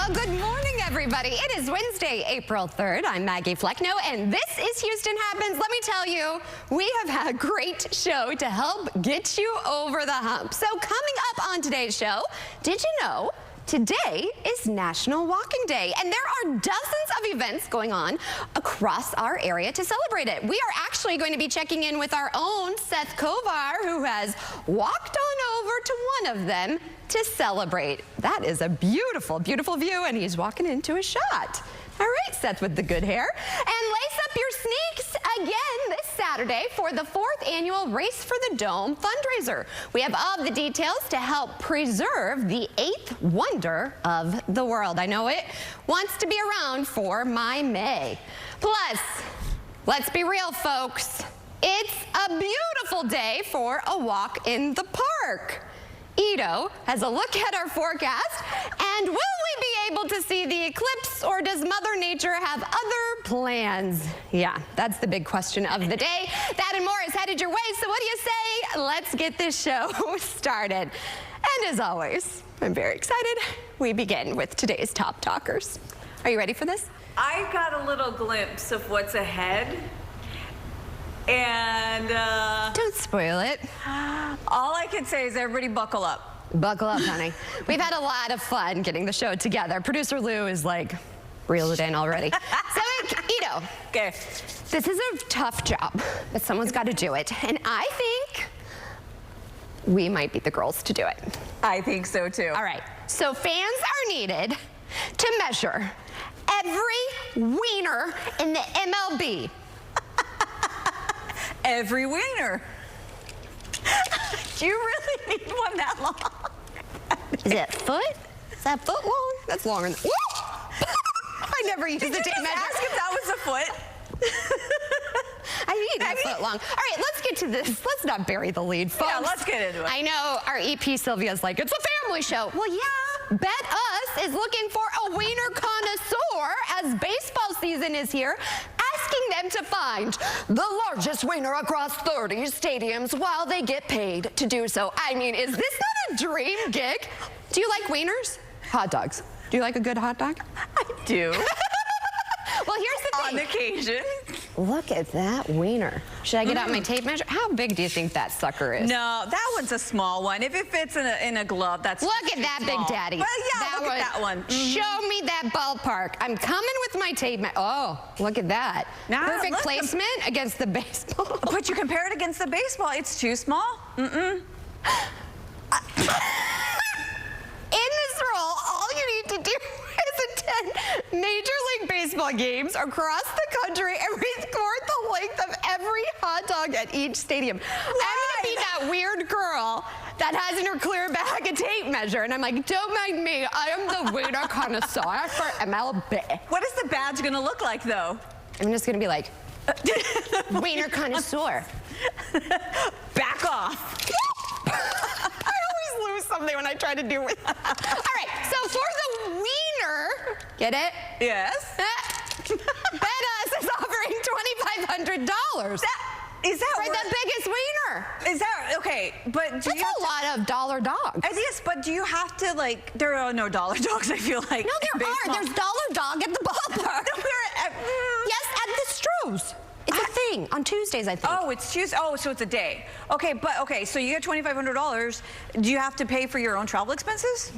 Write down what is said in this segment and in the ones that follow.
Well, good morning, everybody. It is Wednesday, April 3rd. I'm Maggie Fleckno, and this is Houston Happens. Let me tell you, we have had a great show to help get you over the hump. So coming up on today's show, did you know today is National Walking Day, and there are dozens of events going on across our area to celebrate it. We are actually going to be checking in with our own Seth Kovar, who has walked on over to one of them to celebrate. That is a beautiful, beautiful view, and he's walking into a shot. All right, Seth with the good hair. And lace up your sneaks again this Saturday for the 4th annual Race for the Dome fundraiser. We have all the details to help preserve the 8th wonder of the world. I know it wants to be around for my May. Plus, let's be real, folks. It's a beautiful day for a walk in the park. Ito has a look at our forecast, and will we be able to see the eclipse, or does Mother Nature have other plans? Yeah, that's the big question of the day. That and more is headed your way, so what do you say? Let's get this show started. And as always, I'm very excited. We begin with today's Top Talkers. Are you ready for this? I got a little glimpse of what's ahead. And don't spoil it. All I can say is everybody buckle up. Buckle up, honey. We've had a lot of fun getting the show together. Producer Lou is like, reel it in already. So, Ito, okay, this is a tough job, but someone's got to do it. And I think we might be the girls to do it. I think so too. All right, so fans are needed to measure every wiener in the MLB. Every wiener. Do you really need one that long? Is that foot? Is that foot long? That's longer than... I never used the tape measure. Ask if that was a foot? I need that foot long. All right, let's get to this. Let's not bury the lead, folks. Yeah, let's get into it. I know our EP Sylvia's like, it's a family show. Well, yeah, Bet Us is looking for a wiener connoisseur as baseball season is here, asking them to find the largest wiener across 30 stadiums while they get paid to do so. I mean, is this not a dream gig? Do you like wieners? Hot dogs. Do you like a good hot dog? I do. Well, here's the thing. On occasion. Look at that wiener. Should I get out my tape measure? How big do you think that sucker is? No, that one's a small one. If it fits in a glove, that's Look at that small. big daddy. Well, yeah, look at that one. Show me that ballpark. I'm coming with my tape measure. Oh, look at that. Now, perfect placement against the baseball. But you compare it against the baseball, it's too small. In this role, all you need to do is attend Major League Baseball games across the country and record the length of every hot dog at each stadium. I'm gonna be that weird girl that has in her clear bag a tape measure, and I'm like, don't mind me, I am the wiener connoisseur for MLB. What is the badge gonna look like, though? I'm just gonna be like, wiener connoisseur. Back off. I always lose something when I try to do it. All right, so for the wiener, get it? Yes. Bet Us is offering $2,500. Is that for the biggest wiener? Is that okay? But do that's you a lot of dollar dogs. Yes, but do you have to like? There are no dollar dogs. I feel like no, there are. There's dollar dog at the ballpark. Yes, at the Stros. It's a thing on Tuesdays, I think. Oh, it's Tuesday. Oh, so it's a day. Okay, but okay, so you get $2,500. Do you have to pay for your own travel expenses?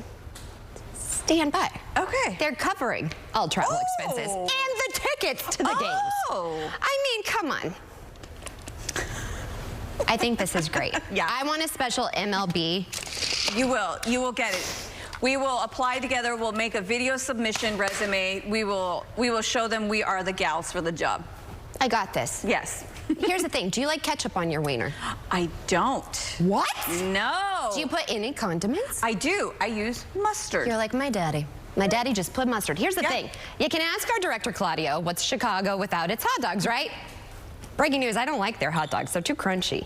Stand by. Okay. They're covering all travel expenses and the tickets to the games. I mean, come on. I think this is great. Yeah. I want a special MLB. You will. You will get it. We will apply together. We'll make a video submission resume. We will show them we are the gals for the job. I got this. Yes. Here's the thing. Do you like ketchup on your wiener? I don't. What? No. Do you put any condiments? I do. I use mustard. You're like my daddy. My daddy just put mustard. Here's the thing. You can ask our director, Claudio, what's Chicago without its hot dogs, right? Breaking news, I don't like their hot dogs. They're too crunchy.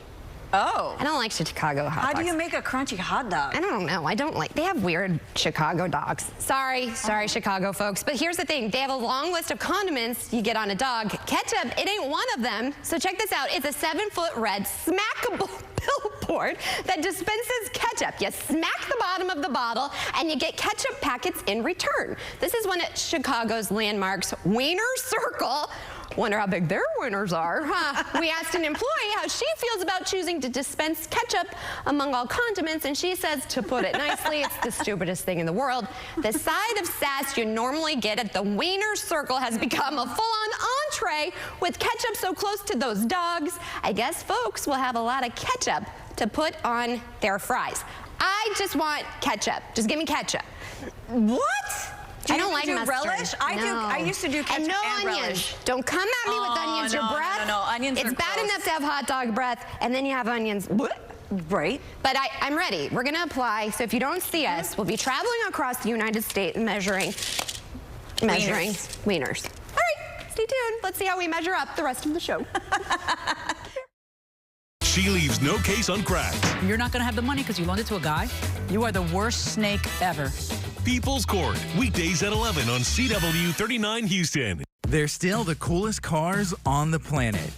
Oh. I don't like Chicago hot dogs. How do you make a crunchy hot dog? I don't know. I don't like, they have weird Chicago dogs. Sorry, Chicago folks. But here's the thing. They have a long list of condiments you get on a dog. Ketchup, it ain't one of them. So check this out. It's a 7-foot red smackable pill board that dispenses ketchup. You smack the bottom of the bottle and you get ketchup packets in return. This is one at Chicago's landmarks Wiener Circle. Wonder how big their wieners are, huh? We asked an employee how she feels about choosing to dispense ketchup among all condiments, and she says, to put it nicely, it's the stupidest thing in the world. The side of sass you normally get at the Wiener Circle has become a full-on entree with ketchup so close to those dogs. I guess folks will have a lot of ketchup to put on their fries. I just want ketchup. Just give me ketchup. What? I don't like mustard. Relish? I used to do ketchup and no onions. relish. Don't come at me with onions. Your breath. No, onions It's are bad gross. enough to have hot dog breath, and then you have onions. Right. But I'm ready. We're going to apply. So if you don't see us, we'll be traveling across the United States measuring wieners. All right, stay tuned. Let's see how we measure up the rest of the show. She leaves no case uncracked. You're not going to have the money because you loaned it to a guy? You are the worst snake ever. People's Court, weekdays at 11 on CW 39 Houston. They're still the coolest cars on the planet.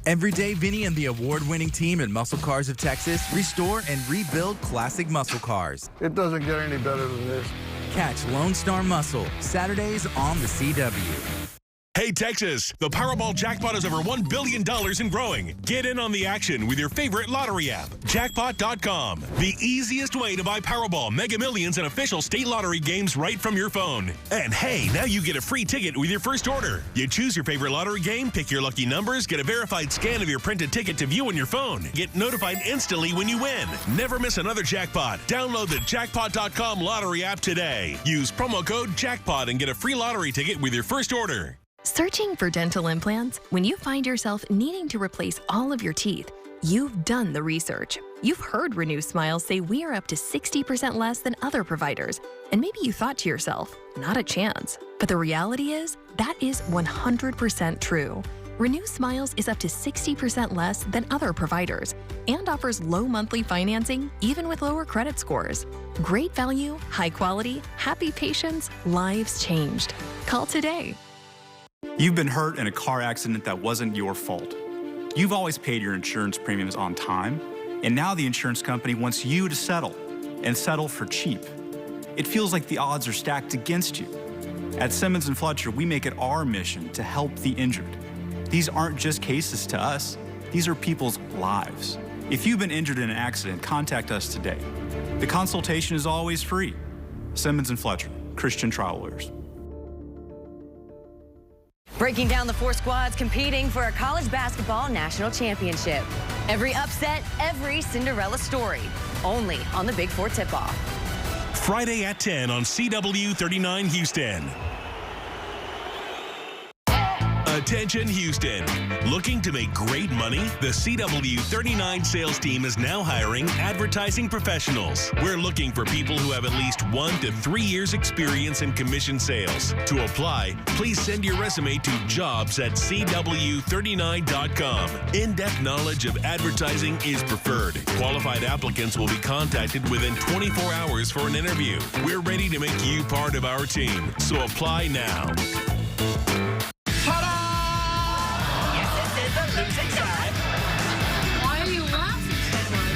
Every day, Vinny and the award-winning team at Muscle Cars of Texas restore and rebuild classic muscle cars. It doesn't get any better than this. Catch Lone Star Muscle, Saturdays on the CW. Hey, Texas, the Powerball jackpot is over $1 billion and growing. Get in on the action with your favorite lottery app, Jackpot.com. The easiest way to buy Powerball, Mega Millions, and official state lottery games right from your phone. And hey, now you get a free ticket with your first order. You choose your favorite lottery game, pick your lucky numbers, get a verified scan of your printed ticket to view on your phone. Get notified instantly when you win. Never miss another jackpot. Download the Jackpot.com lottery app today. Use promo code JACKPOT and get a free lottery ticket with your first order. Searching for dental implants? When you find yourself needing to replace all of your teeth, you've done the research. You've heard Renew Smiles say we are up to 60% less than other providers. And maybe you thought to yourself, not a chance. But the reality is, that is 100% true. Renew Smiles is up to 60% less than other providers and offers low monthly financing, even with lower credit scores. Great value, high quality, happy patients, lives changed. Call today. You've been hurt in a car accident that wasn't your fault. You've always paid your insurance premiums on time, and now the insurance company wants you to settle, and settle for cheap. It feels like the odds are stacked against you. At Simmons & Fletcher, we make it our mission to help the injured. These aren't just cases to us, these are people's lives. If you've been injured in an accident, contact us today. The consultation is always free. Simmons & Fletcher, Christian trial lawyers. Breaking down the four squads competing for a college basketball national championship. Every upset, every Cinderella story. Only on the Big Four Tip-Off. Friday at 10 on CW 39 Houston. Attention Houston. Looking to make great money? The CW 39 sales team is now hiring advertising professionals. We're looking for people who have at least 1 to 3 years experience in commission sales. To apply, please send your resume to jobs@cw39.com. In-depth knowledge of advertising is preferred. Qualified applicants will be contacted within 24 hours for an interview. We're ready to make you part of our team, so apply now. Losing side. Why are you laughing so much?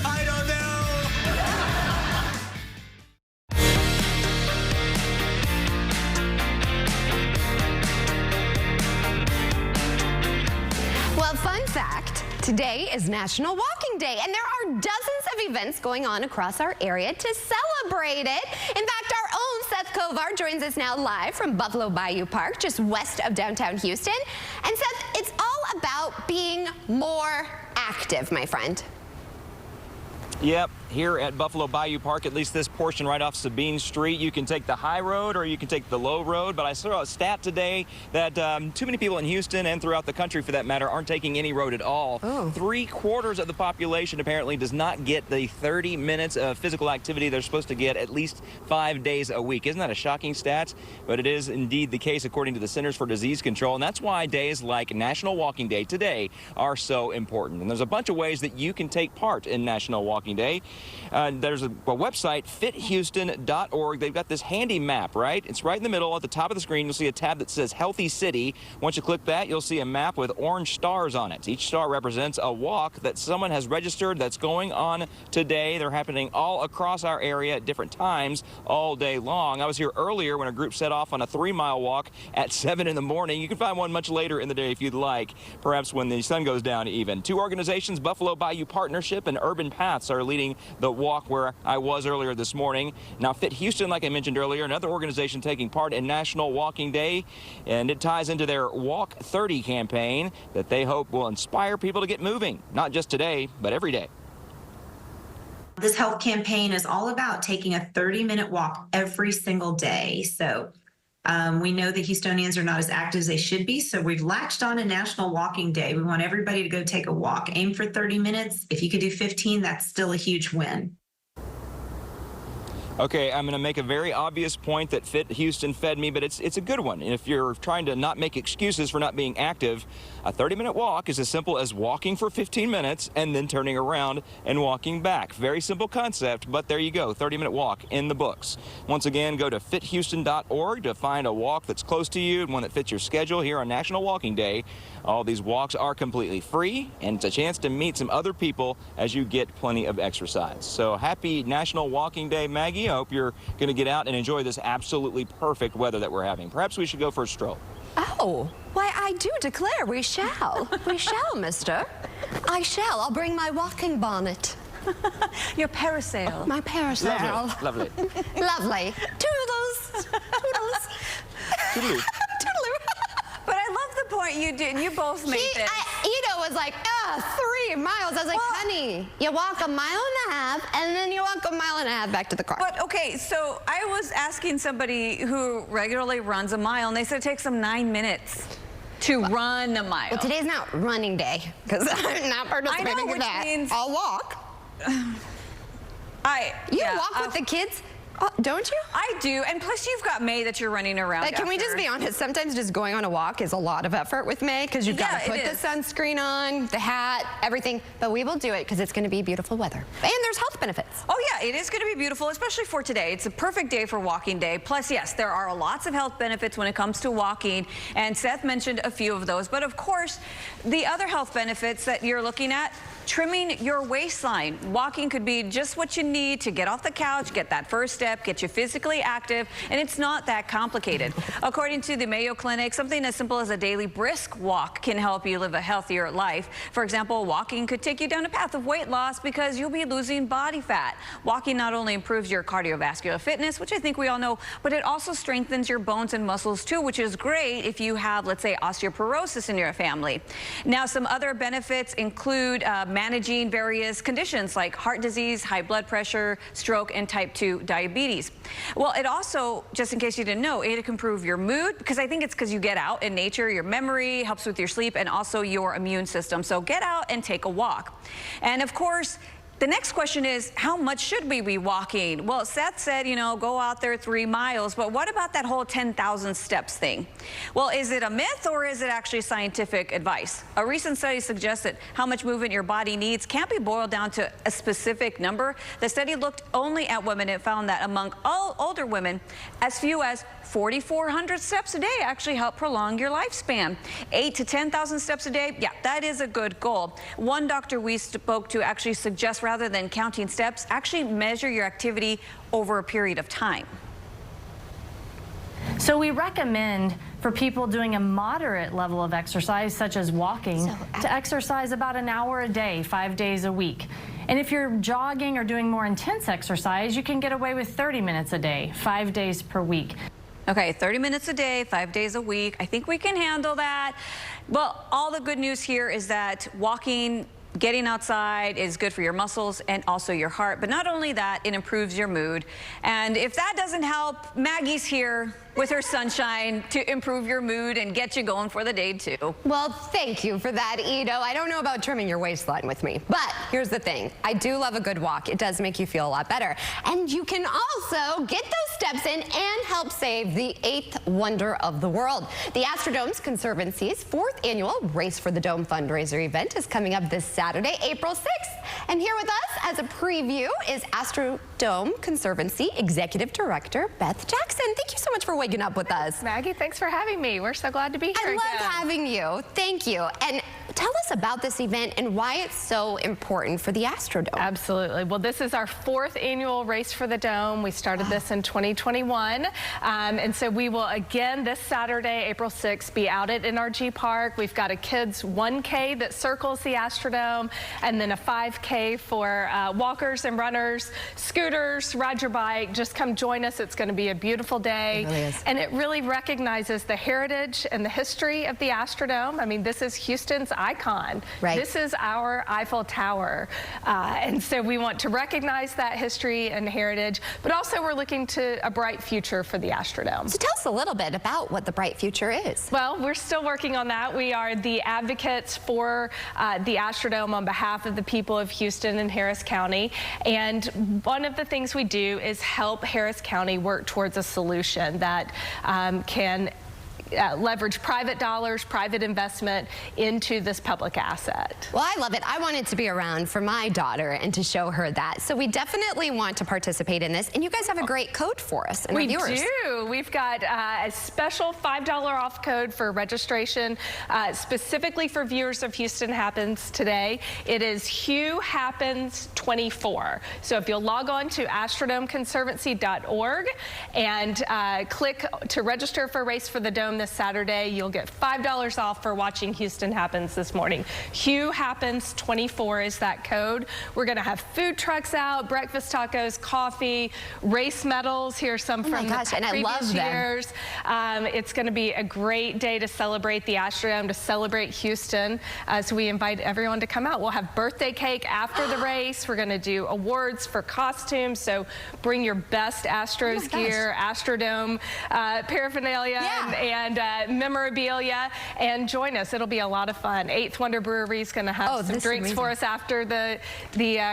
I don't know. Well, fun fact, today is National Walking Day, and there are dozens of events going on across our area to celebrate it. In fact, our own Seth Kovar joins us now live from Buffalo Bayou Park, just west of downtown Houston. And Seth, it's all about being more active, my friend. Yep, here at Buffalo Bayou Park, at least this portion right off Sabine Street, you can take the high road or you can take the low road. But I saw a stat today that too many people in Houston and throughout the country, for that matter, aren't taking any road at all. Oh. 3/4 of the population apparently does not get the 30 minutes of physical activity they're supposed to get at least 5 days a week. Isn't that a shocking stat? But it is indeed the case according to the Centers for Disease Control. And that's why days like National Walking Day today are so important. And there's a bunch of ways that you can take part in National Walking Day. There's a website, fithouston.org. They've got this handy map, right? It's right in the middle. At the top of the screen, you'll see a tab that says Healthy City. Once you click that, you'll see a map with orange stars on it. Each star represents a walk that someone has registered that's going on today. They're happening all across our area at different times all day long. I was here earlier when a group set off on a 3-mile walk at 7 in the morning. You can find one much later in the day if you'd like, perhaps when the sun goes down even. Two organizations, Buffalo Bayou Partnership and Urban Paths, are leading the walk where I was earlier this morning. Now, Fit Houston, like I mentioned earlier, another organization taking part in National Walking Day, and it ties into their Walk 30 campaign that they hope will inspire people to get moving, not just today, but every day. This health campaign is all about taking a 30-minute walk every single day. So we know the Houstonians are not as active as they should be, so we've latched on a National Walking Day. We want everybody to go take a walk. Aim for 30 minutes. If you could do 15, that's still a huge win. Okay, I'm going to make a very obvious point that Fit Houston fed me, but it's a good one. And if you're trying to not make excuses for not being active, a 30-minute walk is as simple as walking for 15 minutes and then turning around and walking back. Very simple concept, but there you go, 30-minute walk in the books. Once again, go to fithouston.org to find a walk that's close to you and one that fits your schedule here on National Walking Day. All these walks are completely free, and it's a chance to meet some other people as you get plenty of exercise. So happy National Walking Day, Maggie. I hope you're going to get out and enjoy this absolutely perfect weather that we're having. Perhaps we should go for a stroll. Oh, why, I do declare we shall. We shall, mister. I shall. I'll bring my walking bonnet. Your parasail. My parasail. Lovely. Lovely. Toodles. Toodles. Toodaloo. Toodaloo. But I love the point you did. You both made this. Ito was like, 3 miles. I was like, honey, you walk a mile and a half, and then you walk a mile and a half back to the car. But okay, so I was asking somebody who regularly runs a mile, and they said it takes them 9 minutes to run a mile. Well, today's not running day, because I'm not participating in that. Means I'll walk. You walk with the kids? Oh, don't you? I do, and plus you've got May that you're running around. Can we just be honest? Sometimes just going on a walk is a lot of effort with May, because you've got to put the sunscreen on, the hat, everything. But we will do it because it's going to be beautiful weather. And there's health benefits. Oh yeah, it is going to be beautiful, especially for today. It's a perfect day for walking day. Plus, yes, there are lots of health benefits when it comes to walking, and Seth mentioned a few of those. But of course, the other health benefits that you're looking at, trimming your waistline. Walking could be just what you need to get off the couch, get that first step, get you physically active, and it's not that complicated. According to the Mayo Clinic, something as simple as a daily brisk walk can help you live a healthier life. For example, walking could take you down a path of weight loss because you'll be losing body fat. Walking not only improves your cardiovascular fitness, which I think we all know, but it also strengthens your bones and muscles too, which is great if you have, let's say, osteoporosis in your family. Now, some other benefits include managing various conditions like heart disease, high blood pressure, stroke, and type 2 diabetes. Well, it also, just in case you didn't know, it can improve your mood, because I think it's because you get out in nature, your memory, helps with your sleep, and also your immune system. So get out and take a walk. And of course, the next question is, how much should we be walking? Well, Seth said, you know, go out there 3 miles, but what about that whole 10,000 steps thing? Well, is it a myth or is it actually scientific advice? A recent study suggests that how much movement your body needs can't be boiled down to a specific number. The study looked only at women and found that among all older women, as few as 4,400 steps a day actually help prolong your lifespan. 8,000 to 10,000 steps a day, yeah, that is a good goal. One doctor we spoke to actually suggests, rather than counting steps, actually measure your activity over a period of time. So we recommend for people doing a moderate level of exercise, such as walking, to exercise about an hour a day, 5 days a week. And if you're jogging or doing more intense exercise, you can get away with 30 minutes a day, 5 days per week. Okay, 30 minutes a day, 5 days a week. I think we can handle that. Well, all the good news here is that walking, getting outside is good for your muscles and also your heart. But not only that, it improves your mood. And if that doesn't help, Maggie's here with her sunshine to improve your mood and get you going for the day too. Well, thank you for that, Ito. I don't know about trimming your waistline with me, but here's the thing. I do love a good walk. It does make you feel a lot better. And you can also get those steps in and help save the 8th wonder of the world. The Astrodome's Conservancy's 4th annual Race for the Dome fundraiser event is coming up this Saturday, April 6th. And here with us as a preview is Astrodome Conservancy Executive Director Beth Jackson. Thank you so much for waking up with us. Maggie, thanks for having me. We're so glad to be here I love having you. Thank you. And tell us about this event and why it's so important for the Astrodome. Absolutely. Well, this is our 4th annual Race for the Dome. We started this in 2021. And so we will again this Saturday, April 6th, be out at NRG Park. We've got a kids 1K that circles the Astrodome, and then a 5K for walkers and runners, scooters, ride your bike. Just come join us. It's going to be a beautiful day. It really is. And it really recognizes the heritage and the history of the Astrodome. I mean, this is Houston's icon. Right. This is our Eiffel Tower. And so we want to recognize that history and heritage, but also we're looking to a bright future for the Astrodome. So tell us a little bit about what the bright future is. Well, we're still working on that. We are the advocates for the Astrodome on behalf of the people of Houston and Harris County. And one of the things we do is help Harris County work towards a solution that can leverage private dollars, private investment into this public asset. Well, I love it. I want it to be around for my daughter and to show her that. So we definitely want to participate in this. And you guys have a great code for us and our viewers. We do. We've got a special $5 off code for registration specifically for viewers of Houston Happens today. It is HughHappens24. So if you'll log on to astrodomeconservancy.org and click to register for Race for the Dome this Saturday, you'll get $5 off for watching Houston Happens this morning. HughHappens24 is that code. We're going to have food trucks out, breakfast tacos, coffee, race medals. Here's some from the previous years. It's going to be a great day to celebrate the Astrodome, to celebrate Houston. So we invite everyone to come out. We'll have birthday cake after the race. We're going to do awards for costumes. So bring your best Astros gear, Astrodome paraphernalia, and memorabilia, and join us. It'll be a lot of fun. 8th Wonder Brewery is going to have some drinks for us after the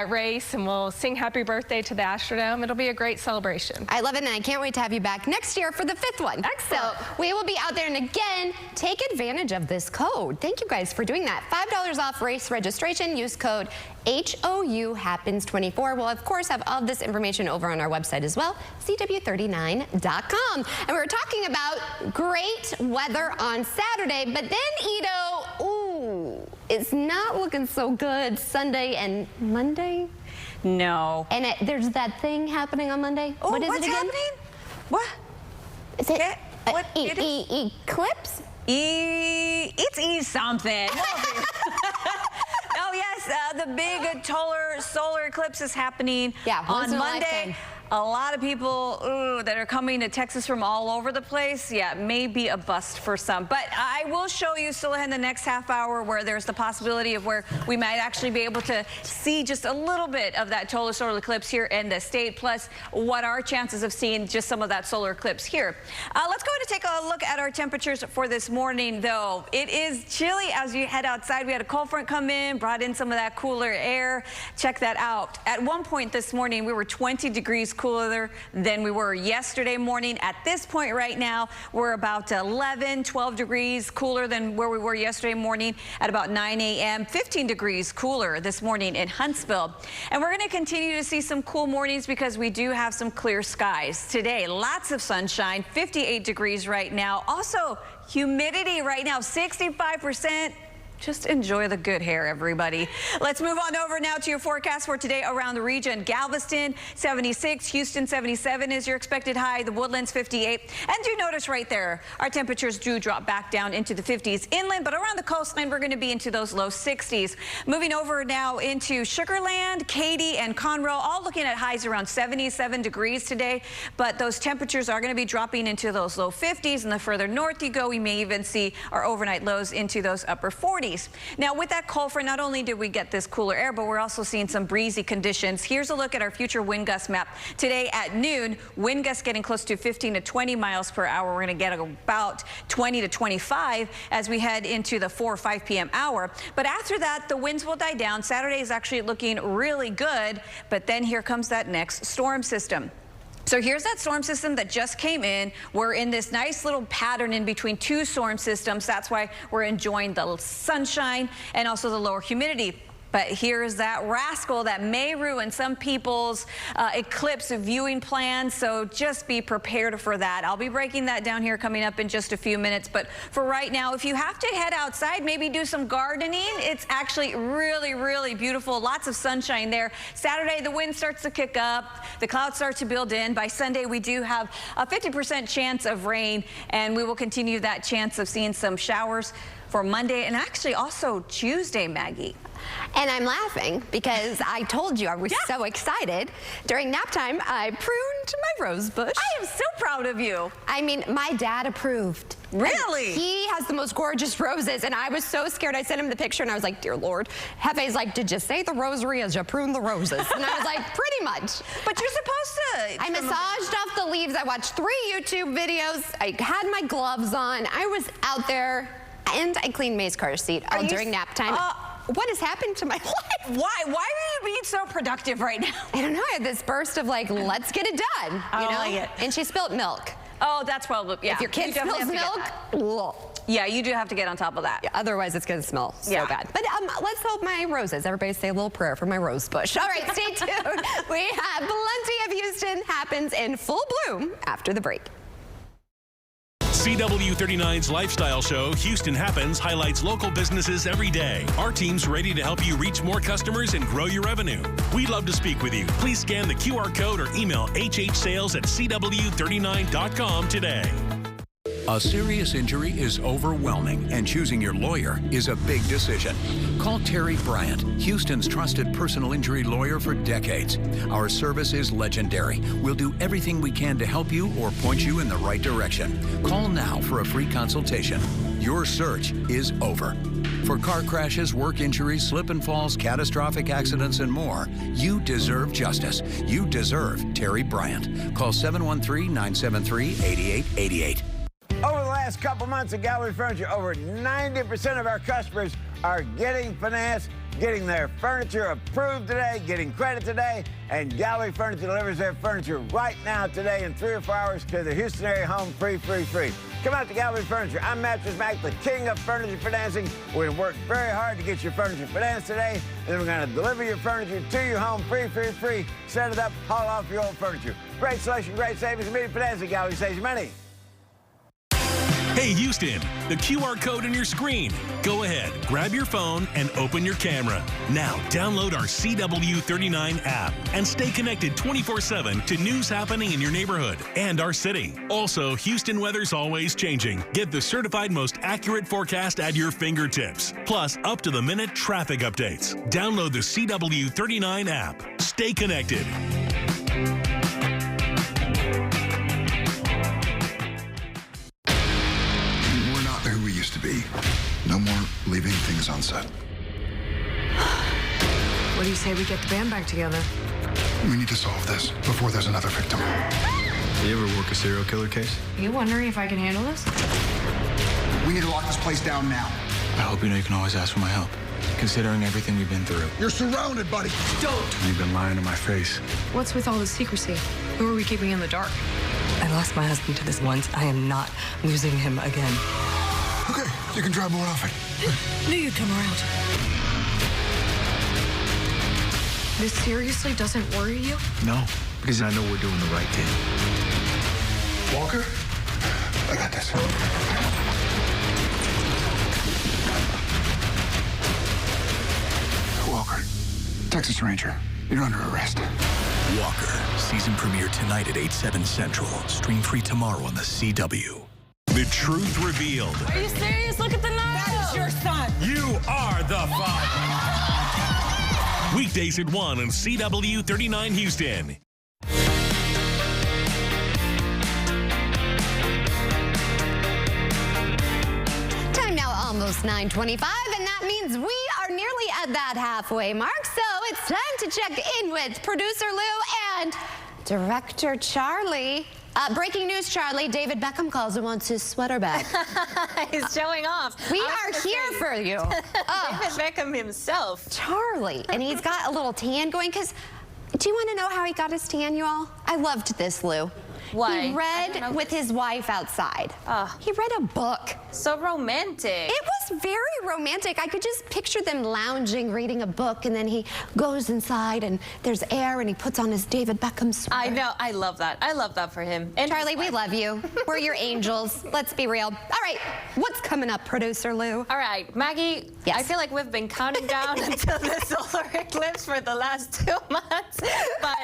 race, and we'll sing happy birthday to the Astrodome. It'll be a great celebration. I love it, and I can't wait to have you back next year for the 5th one. Excellent. So we will be out there, and again, take advantage of this code. Thank you guys for doing that. $5 off race registration. Use code HOUHappens24. We'll, of course, have all of this information over on our website as well, CW39.com. And we were talking about great weather on Saturday, but then, Ito, ooh, it's not looking so good Sunday and Monday. No. And there's that thing happening on Monday. Oh, what is what's it again? happening? What? Is it What it is? eclipse? It's something. Oh, yes, the big solar eclipse is happening on Monday. A lot of people that are coming to Texas from all over the place, maybe a bust for some. But I will show you still in the next half hour where there's the possibility of where we might actually be able to see just a little bit of that total solar eclipse here in the state, plus what our chances of seeing just some of that solar eclipse here. Let's go ahead and take a look at our temperatures for this morning, though. It is chilly as you head outside. We had a cold front come in, brought in some of that cooler air. Check that out. At one point this morning, we were 20 degrees cooler than we were yesterday morning. At this point right now, we're about 11, 12 degrees cooler than where we were yesterday morning at about 9 a.m. 15 degrees cooler this morning in Huntsville. And we're going to continue to see some cool mornings because we do have some clear skies today. Lots of sunshine, 58 degrees right now. Also, humidity right now, 65%. Just enjoy the good hair, everybody. Let's move on over now to your forecast for today around the region. Galveston, 76. Houston, 77 is your expected high. The Woodlands, 58. And do notice right there, our temperatures do drop back down into the 50s inland, but around the coastline, we're going to be into those low 60s. Moving over now into Sugar Land, Katy, and Conroe, all looking at highs around 77 degrees today, but those temperatures are going to be dropping into those low 50s, and the further north you go, we may even see our overnight lows into those upper 40s. 40s. Now, with that cold front, not only did we get this cooler air, but we're also seeing some breezy conditions. Here's a look at our future wind gust map. Today at noon, wind gusts getting close to 15 to 20 miles per hour. We're going to get about 20 to 25 as we head into the 4 or 5 p.m. hour. But after that, the winds will die down. Saturday is actually looking really good, but then here comes that next storm system. So here's that storm system that just came in. We're in this nice little pattern in between two storm systems. That's why we're enjoying the sunshine and also the lower humidity. But here's that rascal that may ruin some people's eclipse viewing plans. So just be prepared for that. I'll be breaking that down here coming up in just a few minutes. But for right now, if you have to head outside, maybe do some gardening. It's actually really, really beautiful. Lots of sunshine there. Saturday, the wind starts to kick up. The clouds start to build in. By Sunday, we do have a 50% chance of rain, and we will continue that chance of seeing some showers for Monday and actually also Tuesday, Maggie. And I'm laughing because I told you I was so excited. During nap time, I pruned my rose bush. I am so proud of you. I mean, my dad approved. Really? And he has the most gorgeous roses, and I was so scared. I sent him the picture, and I was like, dear Lord. Hefe's like, did you say the rosary as you prune the roses? And I was like, pretty much. But you're supposed to. I massaged off the leaves. I watched 3 YouTube videos. I had my gloves on. I was out there, and I cleaned May's car seat all during nap time. What has happened to my life? Why are you being so productive right now? I don't know. I had this burst of like, let's get it done. You know? Like it. And she spilt milk. Oh, that's probably, yeah. If your kid spills milk, yeah, you do have to get on top of that. Yeah, otherwise it's going to smell so bad. But let's hope my roses. Everybody say a little prayer for my rose bush. All right, stay tuned. We have plenty of Houston Happens in full bloom after the break. CW39's lifestyle show, Houston Happens, highlights local businesses every day. Our team's ready to help you reach more customers and grow your revenue. We'd love to speak with you. Please scan the QR code or email hhsales@cw39.com today. A serious injury is overwhelming, and choosing your lawyer is a big decision. Call Terry Bryant, Houston's trusted personal injury lawyer for decades. Our service is legendary. We'll do everything we can to help you or point you in the right direction. Call now for a free consultation. Your search is over. For car crashes, work injuries, slip and falls, catastrophic accidents, and more, you deserve justice. You deserve Terry Bryant. Call 713-973-8888. Over the last couple months at Gallery Furniture, over 90% of our customers are getting finance, getting their furniture approved today, getting credit today, and Gallery Furniture delivers their furniture right now today in 3 or 4 hours to the Houston area home free. Come out to Gallery Furniture. I'm Mattress Mac, the king of furniture financing. We're going to work very hard to get your furniture financed today, and then we're going to deliver your furniture to your home free. Set it up, haul off your old furniture. Great selection, great savings, immediate financing. Gallery saves you money. Hey Houston, the QR code on your screen. Go ahead, grab your phone and open your camera. Now download our CW39 app and stay connected 24/7 to news happening in your neighborhood and our city. Also, Houston weather's always changing. Get the certified most accurate forecast at your fingertips. Plus, up-to-the-minute traffic updates. Download the CW39 app. Stay connected. Who we used to be. No more leaving things on set. What do you say we get the band back together? We need to solve this before there's another victim. You ever work a serial killer case? Are you wondering if I can handle this? We need to lock this place down now. I hope you know you can always ask for my help, considering everything we've been through. You're surrounded, buddy. Don't! You've been lying to my face. What's with all the secrecy? Who are we keeping in the dark? I lost my husband to this once. I am not losing him again. Okay, you can drive more often. Knew you'd come around. This seriously doesn't worry you? No, because I know we're doing the right thing. Walker, I got this. Walker, Texas Ranger, you're under arrest. Walker, season premiere tonight at 8/7 Central. Stream free tomorrow on the CW. The truth revealed. Are you serious? Look at the knife. That is your son. You are the father. Weekdays at 1 on CW39 Houston. Time now almost 9:25, and that means we are nearly at that halfway mark. So it's time to check in with producer Lou and director Charlie. Breaking news, Charlie. David Beckham calls and wants his sweater back. He's showing off. We are here for you. David Beckham himself. Charlie. And he's got a little tan going because, do you want to know how he got his tan, you all? I loved this, Lou. Why? He read with his wife outside. He read a book. So romantic. It was very romantic. I could just picture them lounging, reading a book, and then he goes inside and there's air and he puts on his David Beckham sweater. I know. I love that. I love that for him. And Charlie, we love you. We're your angels. Let's be real. All right, what's coming up, producer Lou? All right, Maggie, yes. I feel like we've been counting down until the solar eclipse for the last 2 months, but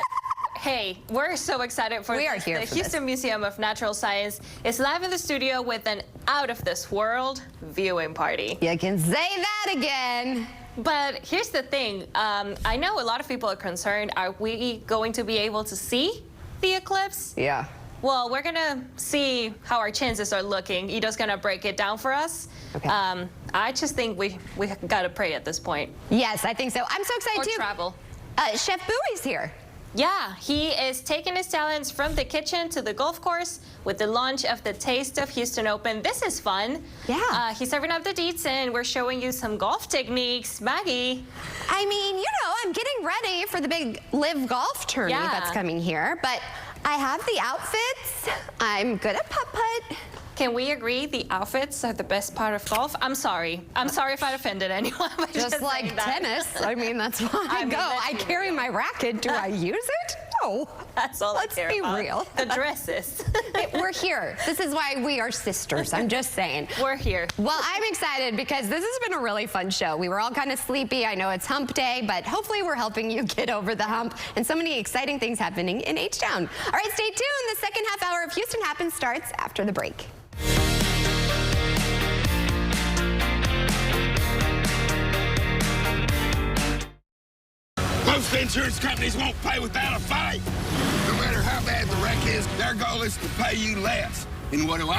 hey, we're so excited for this. The Houston Museum of Natural Science is live in the studio with an out-of-this-world viewing party. You can say that again. But here's the thing. I know a lot of people are concerned. Are we going to be able to see the eclipse? Yeah. Well, we're going to see how our chances are looking. Ido's going to break it down for us. Okay. I just think we got to pray at this point. Yes, I think so. I'm so excited, or too. Travel. Chef Bowie's here. Yeah, he is taking his talents from the kitchen to the golf course with the launch of the Taste of Houston Open. This is fun. Yeah. He's serving up the deets and we're showing you some golf techniques. Maggie. I mean, you know, I'm getting ready for the big live golf tourney that's coming here, but I have the outfits. I'm good at putt-putt. Can we agree the outfits are the best part of golf? I'm sorry. I'm sorry if I offended anyone. Just like tennis. I mean, that's why I go. I carry my racket. Do I use it? No. That's all I care about. Let's be real. The dresses. We're here. This is why we are sisters. I'm just saying. We're here. Well, I'm excited because this has been a really fun show. We were all kind of sleepy. I know it's hump day, but hopefully we're helping you get over the hump and so many exciting things happening in H-Town. All right, stay tuned. The second half hour of Houston Happens starts after the break. Most insurance companies won't pay without a fight. No matter how bad the wreck is, their goal is to pay you less. And what do?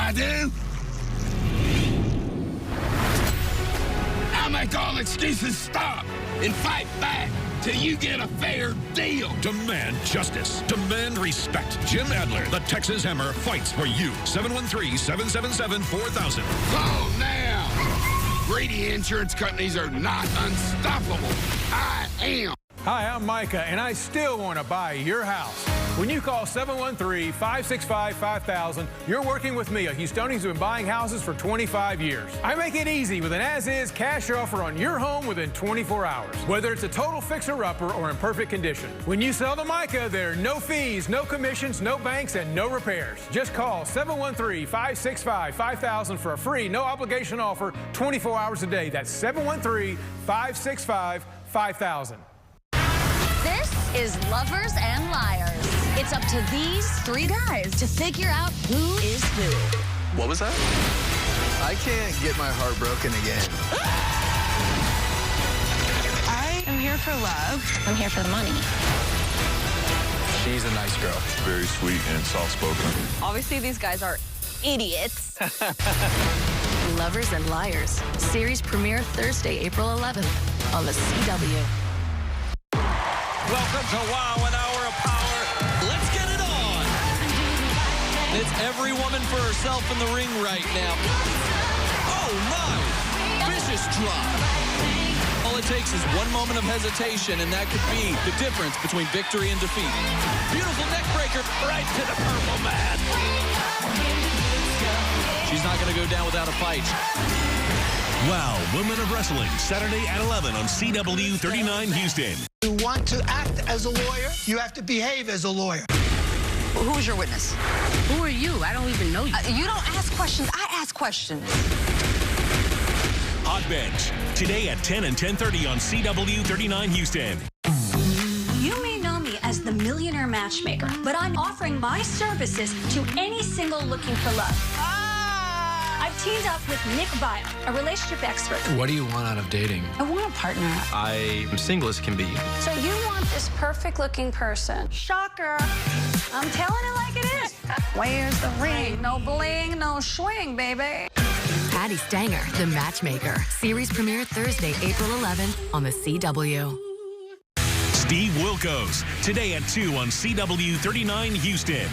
I make all excuses stop and fight back till you get a fair deal. Demand justice. Demand respect. Jim Adler, the Texas Hammer, fights for you. 713-777-4000. Call now. Greedy insurance companies are not unstoppable. I am. Hi, I'm Micah, and I still want to buy your house. When you call 713-565-5000, you're working with me, a Houstonian who's been buying houses for 25 years. I make it easy with an as-is cash offer on your home within 24 hours, whether it's a total fixer-upper or in perfect condition. When you sell to Micah, there are no fees, no commissions, no banks, and no repairs. Just call 713-565-5000 for a free, no-obligation offer 24 hours a day. That's 713-565-5000. This is Lovers and Liars. It's up to these three guys to figure out who is who. What was that? I can't get my heart broken again. I am here for love. I'm here for the money. She's a nice girl. Very sweet and soft-spoken. Obviously, these guys are idiots. Lovers and Liars. Series premiere Thursday, April 11th on the CW. Welcome to Wow, an hour of power. Let's get it on. It's every woman for herself in the ring right now. Oh, my. Vicious drop. All it takes is one moment of hesitation, and that could be the difference between victory and defeat. Beautiful neck breaker right to the purple mat. She's not going to go down without a fight. Wow, Women of Wrestling, Saturday at 11 on CW 39 Houston. You want to act as a lawyer, you have to behave as a lawyer. Who is your witness? Who are you? I don't even know you. You don't ask questions. I ask questions. Hot Bench, today at 10 and 10:30 on CW 39 Houston. You may know me as the Millionaire Matchmaker, but I'm offering my services to any single looking for love. I've teamed up with Nick Bio, a relationship expert. What do you want out of dating? I want a partner. I'm single as can be. So you want this perfect-looking person. Shocker. I'm telling it like it is. Where's the ring? No bling, no swing, baby. Patty Stanger, The Matchmaker. Series premiere Thursday, April 11th on the CW. Steve Wilkos, today at 2 on CW 39 Houston.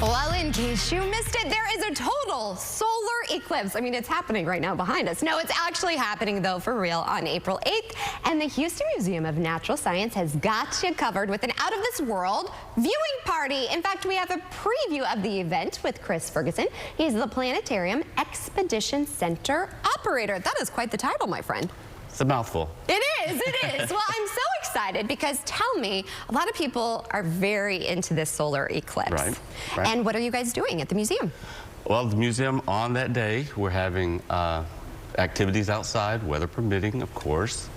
Well, in case you missed it, there is a total solar eclipse. I mean, it's happening right now behind us. No, it's actually happening, though, for real on April 8th. And the Houston Museum of Natural Science has got you covered with an out-of-this-world viewing party. In fact, we have a preview of the event with Chris Ferguson. He's the Planetarium Expedition Center operator. That is quite the title, my friend. It's a mouthful. It is, it is. Well, I'm so excited because tell me, a lot of people are very into this solar eclipse. Right. And what are you guys doing at the museum? Well, the museum on that day, we're having activities outside, weather permitting, of course.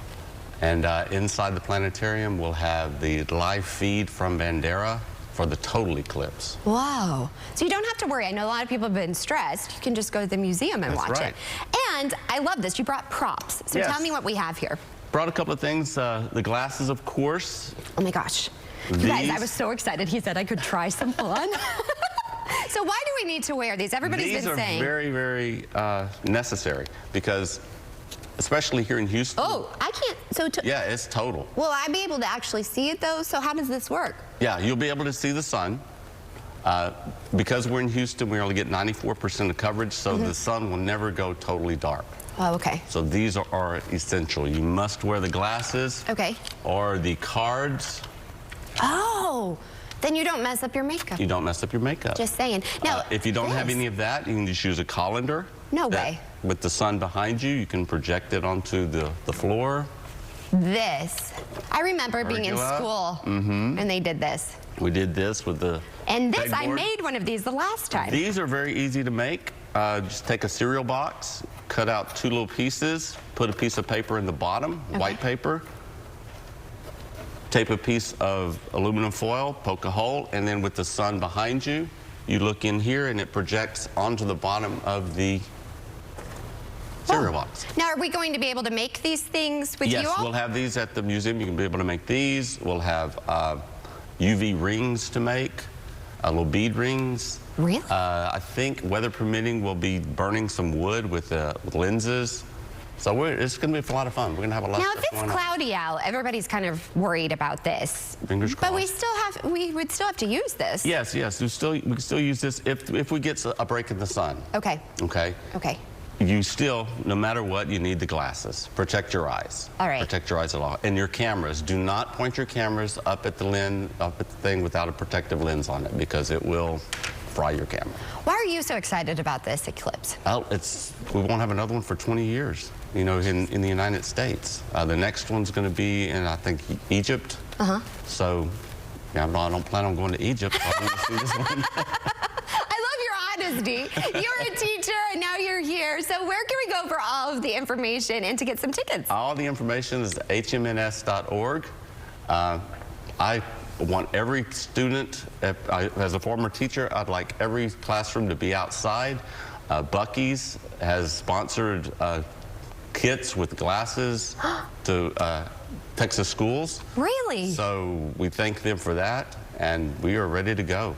And inside the planetarium, we'll have the live feed from Bandera for the total eclipse. Wow. So you don't have to worry. I know a lot of people have been stressed. You can just go to the museum and watch it. And I love this. You brought props. So tell me what we have here. Brought a couple of things. The glasses, of course. Oh my gosh. You guys, I was so excited. He said I could try some on. So why do we need to wear these? Everybody's been saying. These are very, very necessary because especially here in Houston. Oh, I can't. So yeah, it's total. Will I be able to actually see it though? So how does this work? Yeah, you'll be able to see the sun. Because we're in Houston, we only get 94% of coverage, so the sun will never go totally dark. Oh, okay. So these are essential. You must wear the glasses. Okay. Or the cards. Oh, then you don't mess up your makeup. You don't mess up your makeup. Just saying. Now, if you don't have any of that, you can just use a colander. No way. With the sun behind you, you can project it onto the floor. This. I remember being in school and they did this. We did this with the And this, I made one of these the last time. These are very easy to make. Just take a cereal box, cut out 2 little pieces, put a piece of paper in the bottom, white paper, tape a piece of aluminum foil, poke a hole, and then with the sun behind you, you look in here and it projects onto the bottom of the cereal box. Now, are we going to be able to make these things with you all? Yes, we'll have these at the museum. You can be able to make these. We'll have UV rings to make, little bead rings. Really? I think, weather permitting, we'll be burning some wood with lenses. So it's going to be a lot of fun. We're going to have a lot of stuff going on. Now, if it's cloudy out, everybody's kind of worried about this. Fingers crossed. But we would still have to use this. Yes, yes. We can still use this if we get a break in the sun. Okay. Okay. Okay. You still, no matter what, you need the glasses. Protect your eyes. All right. Protect your eyes a lot. And your cameras. Do not point your cameras up at the thing without a protective lens on it because it will fry your camera. Why are you so excited about this eclipse? Well, we won't have another one for 20 years, you know, in the United States. The next one's going to be in, I think, Egypt. So, yeah, I don't plan on going to Egypt. I want to see this one. Honesty. You're a teacher and now you're here. So where can we go for all of the information and to get some tickets? All the information is hmns.org. I want every student, as a former teacher, I'd like every classroom to be outside. Buc-ee's has sponsored kits with glasses to Texas schools. Really? So we thank them for that, and we are ready to go.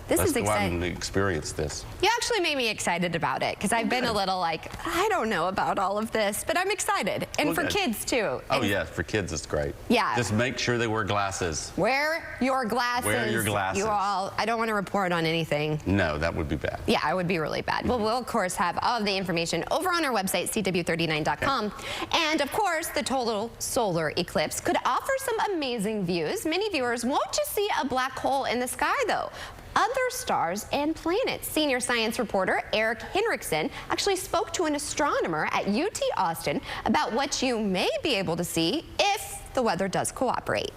This is exciting. I'm going to experience this. You actually made me excited about it because I've been a little like, I don't know about all of this, but I'm excited. And for kids too. Oh yeah, for kids it's great. Yeah. Just make sure they wear glasses. Wear your glasses. Wear your glasses. You all, I don't want to report on anything. No, that would be bad. Yeah, it would be really bad. Well, we'll of course have all of the information over on our website, CW39.com. And of course, the total solar eclipse could offer some amazing views. Many viewers won't just see a black hole in the sky though. Other stars and planets. Senior science reporter Eric Henriksen actually spoke to an astronomer at UT Austin about what you may be able to see if the weather does cooperate.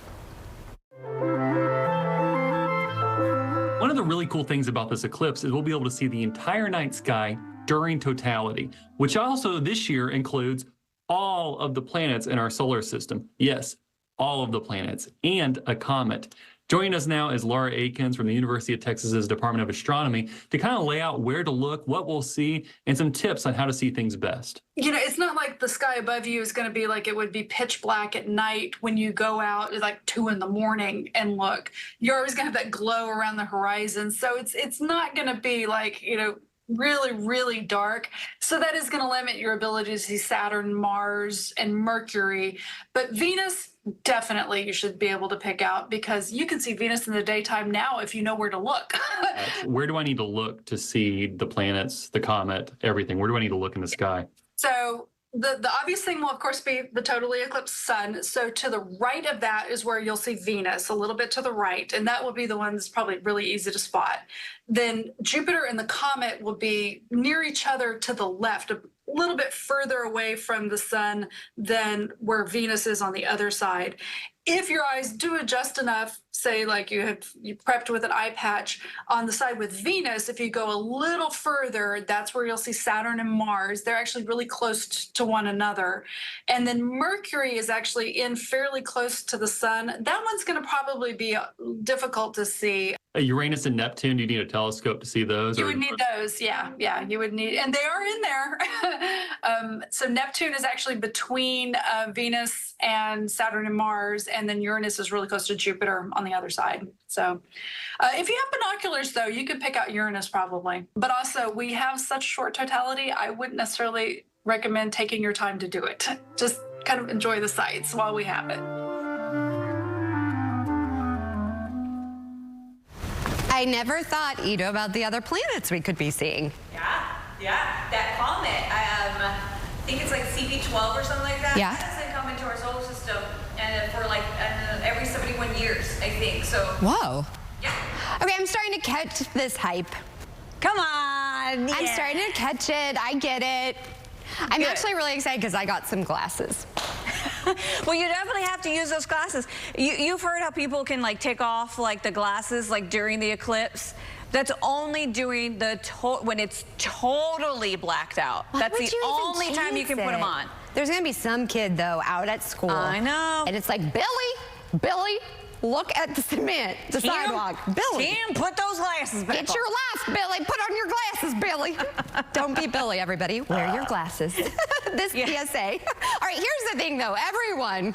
One of the really cool things about this eclipse is we'll be able to see the entire night sky during totality, which also this year includes all of the planets in our solar system. Yes, all of the planets and a comet. Joining us now is Laura Aikens from the University of Texas's Department of Astronomy to kind of lay out where to look, what we'll see, and some tips on how to see things best. You know, it's not like the sky above you is going to be like it would be pitch black at night when you go out at like 2 a.m. and look. You're always going to have that glow around the horizon. So it's not going to be like, really, really dark. So that is going to limit your ability to see Saturn, Mars, and Mercury. But Venus, definitely you should be able to pick out, because you can see Venus in the daytime now if you know where to look. Where do I need to look to see the planets, the comet, everything? Where do I need to look in the sky? So the obvious thing will, of course, be the totally eclipsed sun. So to the right of that is where you'll see Venus, a little bit to the right, and that will be the one that's probably really easy to spot. Then Jupiter and the comet will be near each other to the left, a little bit further away from the sun than where Venus is on the other side. If your eyes do adjust enough, say like you prepped with an eye patch on the side with Venus, if you go a little further, that's where you'll see Saturn and Mars. They're actually really close to one another. And then Mercury is actually in fairly close to the sun. That one's going to probably be difficult to see. Uranus and Neptune, do you need a telescope to see those? You would need those, yeah, you would need, and they are in there. So Neptune is actually between Venus and Saturn and Mars, and then Uranus is really close to Jupiter on the other side. So if you have binoculars, though, you could pick out Uranus probably. But also, we have such short totality, I wouldn't necessarily recommend taking your time to do it. Just kind of enjoy the sights while we have it. I never thought, Ito, about the other planets we could be seeing. Yeah, that comet, I think it's like CP12 or something like that. Yeah. That doesn't come into our solar system and for like every 71 years, I think. So. Whoa. Yeah. Okay, I'm starting to catch this hype. Come on. Yeah. I'm starting to catch it. I get it. I'm actually really excited because I got some glasses. Well, you definitely have to use those glasses. You've heard how people can like take off like the glasses like during the eclipse. That's only doing when it's totally blacked out. That's the only time you can put them on. There's going to be some kid, though, out at school. I know. And it's like, Billy, look at the cement, the sidewalk. Billy. Tim, put those glasses back on. It's your laugh, Billy. Put on your glasses, Billy. Don't be Billy, everybody. Wear your glasses. This PSA. All right, here's the thing, though. Everyone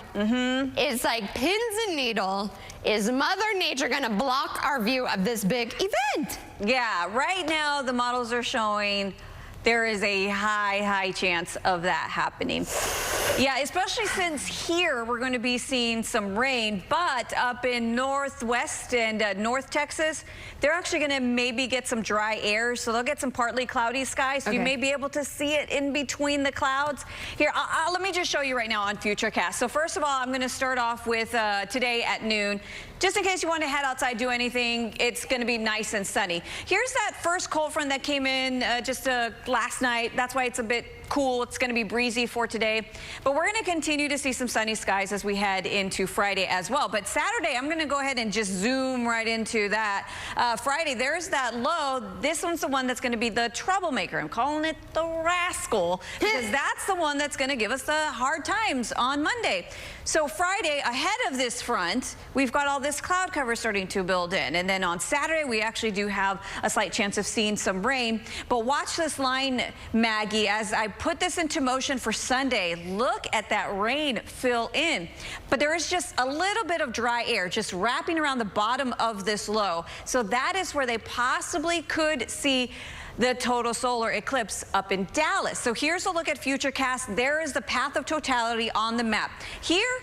is like pins and needle. Is Mother Nature going to block our view of this big event? Yeah, right now the models are showing there is a high chance of that happening. Yeah, especially since here we're going to be seeing some rain, but up in Northwest and North Texas, they're actually going to maybe get some dry air, so they'll get some partly cloudy skies, so you may be able to see it in between the clouds. Here, let me just show you right now on Futurecast. So first of all, I'm going to start off with today at noon. Just in case you want to head outside, do anything, it's going to be nice and sunny. Here's that first cold front that came in just last night. That's why it's a bit cool. It's going to be breezy for today. But we're going to continue to see some sunny skies as we head into Friday as well. But Saturday, I'm going to go ahead and just zoom right into that. Friday, there's that low. This one's the one that's going to be the troublemaker. I'm calling it the rascal because that's the one that's going to give us the hard times on Monday. So Friday, ahead of this front, we've got all this cloud cover starting to build in. And then on Saturday, we actually do have a slight chance of seeing some rain. But watch this line, Maggie, as I put this into motion for Sunday. Look at that rain fill in. But there is just a little bit of dry air just wrapping around the bottom of this low. So that is where they possibly could see the total solar eclipse up in Dallas. So here's a look at Futurecast. There is the path of totality on the map. Here,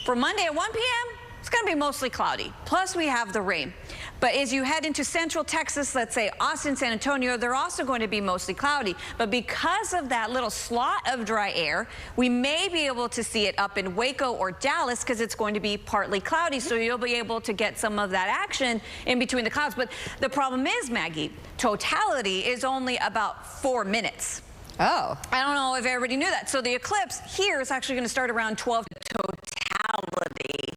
for Monday at 1 p.m., it's going to be mostly cloudy. Plus, we have the rain. But as you head into central Texas, let's say Austin, San Antonio, they're also going to be mostly cloudy. But because of that little slot of dry air, we may be able to see it up in Waco or Dallas because it's going to be partly cloudy. So you'll be able to get some of that action in between the clouds. But the problem is, Maggie, totality is only about 4 minutes. Oh. I don't know if everybody knew that. So the eclipse here is actually going to start around 12 totality.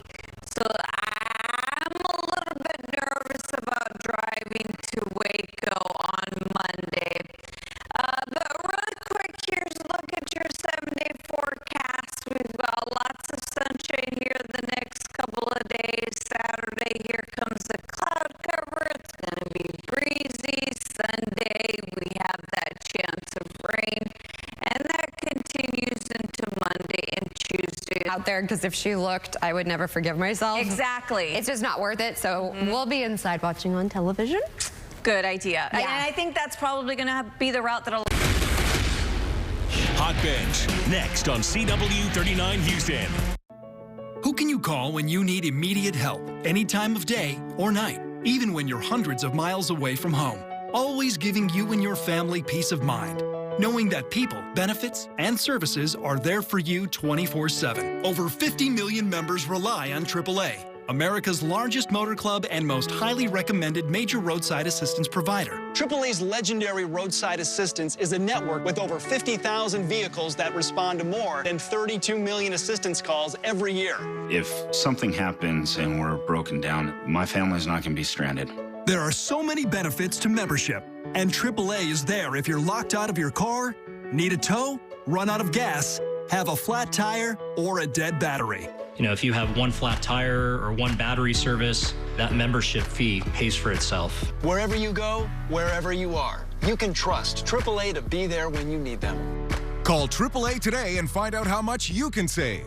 So I'm a little bit nervous about driving to Waco on Monday. But really quick, here's a look at your 7-day forecast. We've got lots of sunshine here the next couple of days. Saturday, here comes the cloud cover. It's going to be breezy. Sunday, we have that chance of rain. And that continues into out there, because if she looked, I would never forgive myself. Exactly. It's just not worth it, so we'll be inside watching on television. Good idea. Yeah. And I think that's probably going to be the route that'll... Hot Bench, next on CW39 Houston. Who can you call when you need immediate help, any time of day or night, even when you're hundreds of miles away from home? Always giving you and your family peace of mind, knowing that people, benefits, and services are there for you 24/7. Over 50 million members rely on AAA, America's largest motor club and most highly recommended major roadside assistance provider. AAA's legendary roadside assistance is a network with over 50,000 vehicles that respond to more than 32 million assistance calls every year. If something happens and we're broken down, my family's not going to be stranded. There are so many benefits to membership, and AAA is there if you're locked out of your car, need a tow, run out of gas, have a flat tire, or a dead battery. You know, if you have one flat tire or one battery service, that membership fee pays for itself. Wherever you go, wherever you are, you can trust AAA to be there when you need them. Call AAA today and find out how much you can save.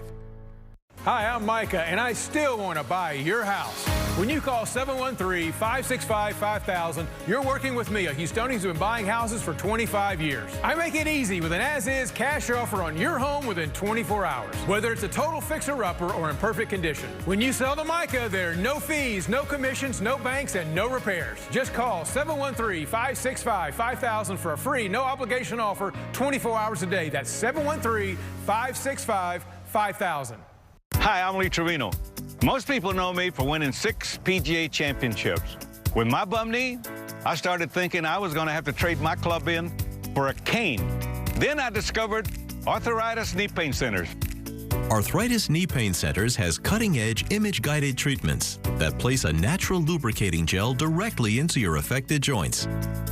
Hi, I'm Micah, and I still want to buy your house. When you call 713-565-5000, you're working with me, a Houstonian who's been buying houses for 25 years. I make it easy with an as-is cash offer on your home within 24 hours, whether it's a total fixer-upper or in perfect condition. When you sell to Micah, there are no fees, no commissions, no banks, and no repairs. Just call 713-565-5000 for a free, no-obligation offer 24 hours a day. That's 713-565-5000. Hi, I'm Lee Trevino. Most people know me for winning 6 PGA championships. With my bum knee, I started thinking I was going to have to trade my club in for a cane. Then I discovered Arthritis Knee Pain Centers. Arthritis Knee Pain Centers has cutting-edge image-guided treatments that place a natural lubricating gel directly into your affected joints.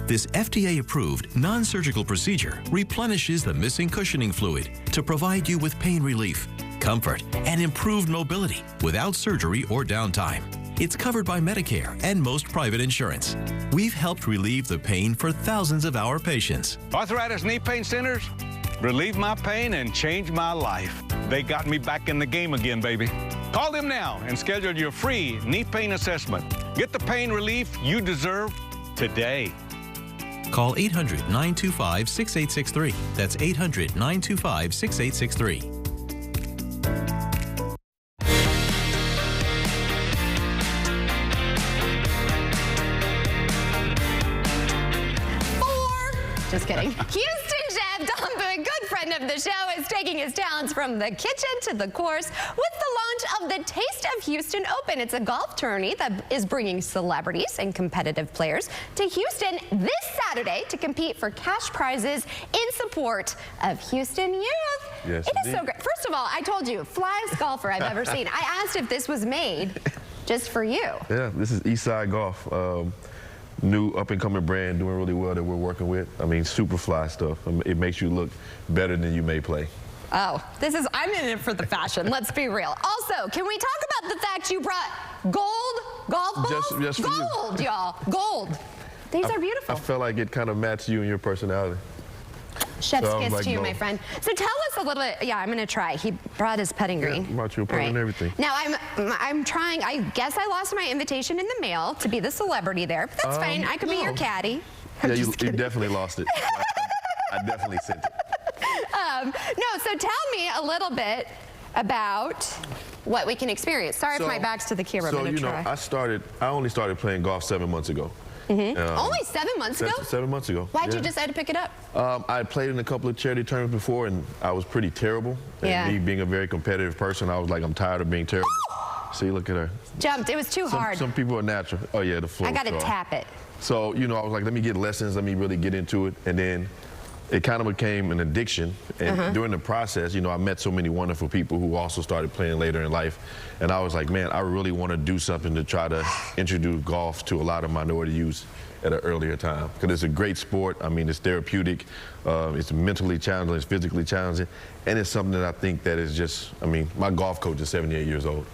This FDA-approved, non-surgical procedure replenishes the missing cushioning fluid to provide you with pain relief, comfort, and improved mobility without surgery or downtime. It's covered by Medicare and most private insurance. We've helped relieve the pain for thousands of our patients. Arthritis Knee Pain Centers relieved my pain and changed my life. They got me back in the game again, baby. Call them now and schedule your free knee pain assessment. Get the pain relief you deserve today. Call 800-925-6863. That's 800-925-6863. Just kidding. Houston chef Don Boone, good friend of the show, is taking his talents from the kitchen to the course with the launch of the Taste of Houston Open. It's a golf tourney that is bringing celebrities and competitive players to Houston this Saturday to compete for cash prizes in support of Houston youth. Yes, it is so great. First of all, I told you, flyest golfer I've ever seen. I asked if this was made just for you. Yeah, this is Eastside Golf. New up-and-coming brand doing really well that we're working with. I mean, super fly stuff. It makes you look better than you may play. Oh, I'm in it for the fashion. Let's be real. Also, can we talk about the fact you brought gold golf balls? Just for you. Gold, y'all. Gold. These are beautiful. I felt like it kind of matched you and your personality. Chef's kiss to you, my friend. So tell us a little bit. Yeah, I'm going to try. He brought his putting green. Yeah, brought you a putt and everything. Now, I'm trying. I guess I lost my invitation in the mail to be the celebrity there. But that's fine. I could be your caddy. Yeah, you definitely lost it. I definitely sent it. No, so tell me a little bit about what we can experience. Sorry if my back's to the camera. So, I'm going to try. I only started playing golf 7 months ago. Only 7 months ago? 7 months ago. Why'd you decide to pick it up? I played in a couple of charity tournaments before, and I was pretty terrible. And me being a very competitive person, I was like, I'm tired of being terrible. See, look at her. Jumped. It was too hard. Some people are natural. Oh, yeah, the floor. I got to tap it. So, I was like, let me get lessons. Let me really get into it. And then it kind of became an addiction. And during the process, I met so many wonderful people who also started playing later in life. And I was like, man, I really want to do something to try to introduce golf to a lot of minority youth at an earlier time. Because it's a great sport. I mean, it's therapeutic. It's mentally challenging. It's physically challenging. And it's something that I think that is just, my golf coach is 78 years old.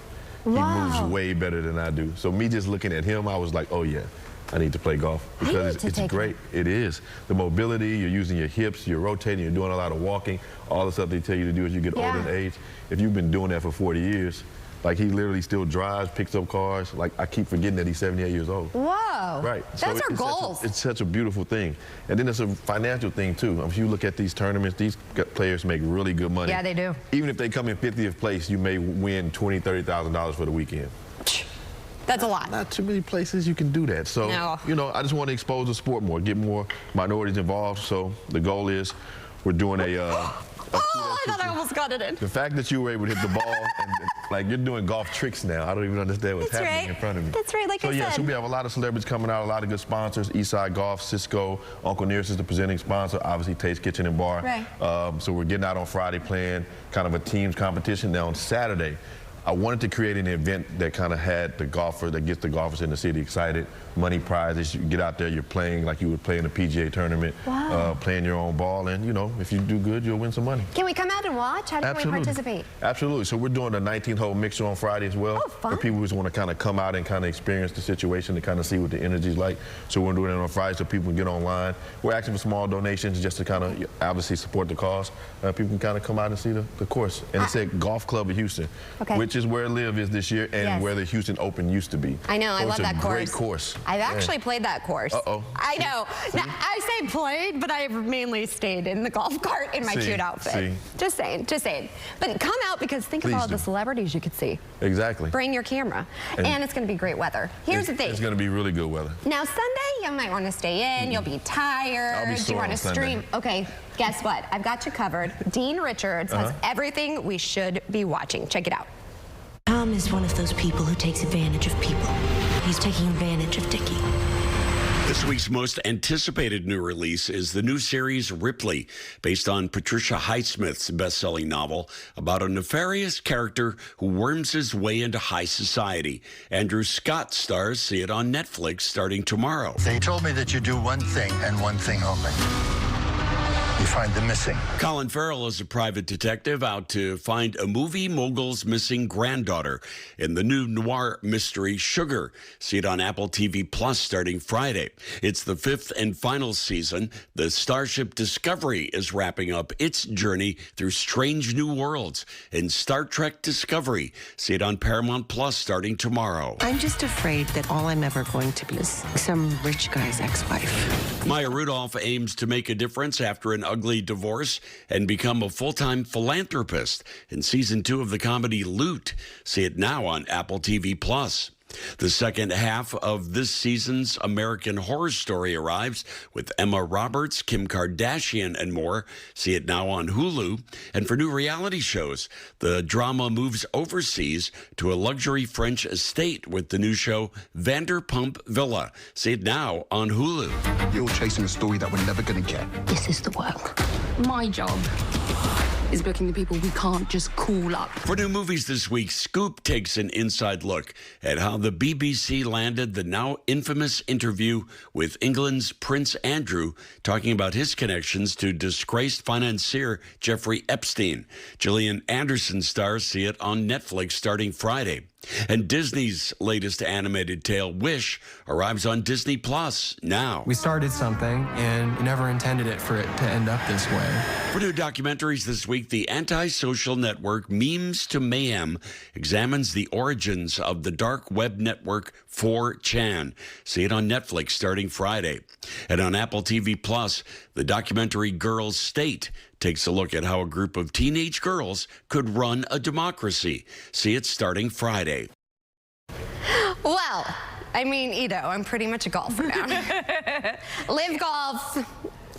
Wow. He moves way better than I do. So me just looking at him, I was like, oh, yeah. I need to play golf because it's great. It is. The mobility, you're using your hips, you're rotating, you're doing a lot of walking. All the stuff they tell you to do as you get older in age. If you've been doing that for 40 years, like he literally still drives, picks up cars. Like I keep forgetting that he's 78 years old. Whoa. Right. That's our goals. It's such a beautiful thing. And then it's a financial thing too. If you look at these tournaments, these players make really good money. Yeah, they do. Even if they come in 50th place, you may win $20,000, $30,000 for the weekend. That's a lot. Not too many places you can do that. So, you know, I just want to expose the sport more, get more minorities involved. So the goal is we're doing I thought I almost got it in. The fact that you were able to hit the ball, and like you're doing golf tricks now. I don't even understand what's happening in front of me. That's right, like I said. So we have a lot of celebrities coming out, a lot of good sponsors. Eastside Golf, Cisco, Uncle Nearest is the presenting sponsor. Obviously, Taste Kitchen and Bar. Right. So we're getting out on Friday playing kind of a teams competition. Now on Saturday, I wanted to create an event that kind of had the golfer, that gets the golfers in the city excited. Money prizes, you get out there, you're playing like you would play in a PGA tournament, playing your own ball, and you know, if you do good, you'll win some money. Can we come out and watch? How can we participate? Absolutely. So we're doing a 19-hole mixer on Friday as well. Oh, fun. For people who just want to kind of come out and kind of experience the situation to kind of see what the energy's like. So we're doing it on Friday so people can get online. We're asking for small donations just to kind of obviously support the cause. People can kind of come out and see the course. And it's at Golf Club of Houston, which is where Live is this year and where the Houston Open used to be. I know, I love that course. It's a great course. I've actually played that course. Uh-oh. I know. Now, I say played, but I've mainly stayed in the golf cart in my cute outfit. Just saying, just saying. But come out because think of all the celebrities you could see. Exactly. Bring your camera. And it's going to be great weather. Here's the thing. It's going to be really good weather. Now, Sunday, you might want to stay in. You'll be tired. I'll be sore you want on to stream. Okay, guess what? I've got you covered. Dean Richards has everything we should be watching. Check it out. Tom is one of those people who takes advantage of people. He's taking advantage of Dickie. This week's most anticipated new release is the new series Ripley, based on Patricia Highsmith's best-selling novel about a nefarious character who worms his way into high society. Andrew Scott stars. See it on Netflix starting tomorrow. They told me that you do one thing and one thing only. You find the missing. Colin Farrell is a private detective out to find a movie mogul's missing granddaughter in the new noir mystery Sugar. See it on Apple TV Plus starting Friday. It's the 5th and final season. The Starship Discovery is wrapping up its journey through strange new worlds in Star Trek Discovery. See it on Paramount Plus starting tomorrow. I'm just afraid that all I'm ever going to be is some rich guy's ex-wife. Maya Rudolph aims to make a difference after an ugly divorce and become a full-time philanthropist in season 2 of the comedy Loot. See it now on Apple TV Plus. The second half of this season's American Horror Story arrives with Emma Roberts, Kim Kardashian, and more. See it now on Hulu. And for new reality shows, the drama moves overseas to a luxury French estate with the new show Vanderpump Villa. See it now on Hulu. You're chasing a story that we're never going to get. This is the work. My job is booking the people we can't just call up. For new movies this week, Scoop takes an inside look at how the BBC landed the now infamous interview with England's Prince Andrew, talking about his connections to disgraced financier Jeffrey Epstein. Gillian Anderson stars. See it on Netflix starting Friday. And Disney's latest animated tale, Wish, arrives on Disney Plus now. We started something and never intended it for it to end up this way. For new documentaries this week, the anti-social network Memes to Mayhem examines the origins of the dark web network 4chan. See it on Netflix starting Friday. And on Apple TV Plus, the documentary Girls State takes a look at how a group of teenage girls could run a democracy. See it starting Friday. Well, I mean, Ito, I'm pretty much a golfer now. Live Golf.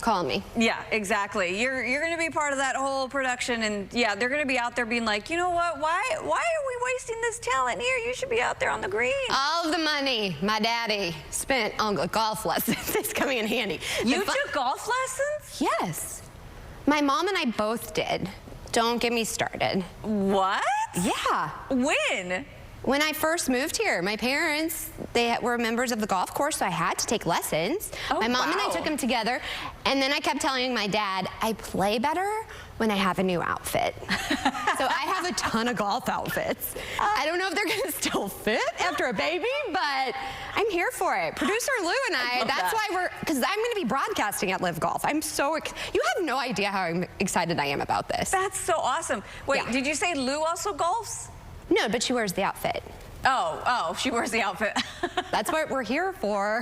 Call me. Yeah, exactly. You're going to be part of that whole production, and yeah, they're going to be out there being like, you know what? Why are we wasting this talent here? You should be out there on the green. All of the money my daddy spent on golf lessons is coming in handy. You took golf lessons? Yes. My mom and I both did. Don't get me started. What? Yeah. When? When I first moved here, my parents, they were members of the golf course, so I had to take lessons. My mom and I took them together, and then I kept telling my dad, I play better when I have a new outfit. So I have a ton of golf outfits. I don't know if they're gonna still fit after a baby, but I'm here for it. Producer Lou and I that's why because I'm gonna be broadcasting at Live Golf. I'm so, you have no idea how excited I am about this. That's so awesome. Wait, did you say Lou also golfs? No, but she wears the outfit. Oh, she wears the outfit. That's what we're here for.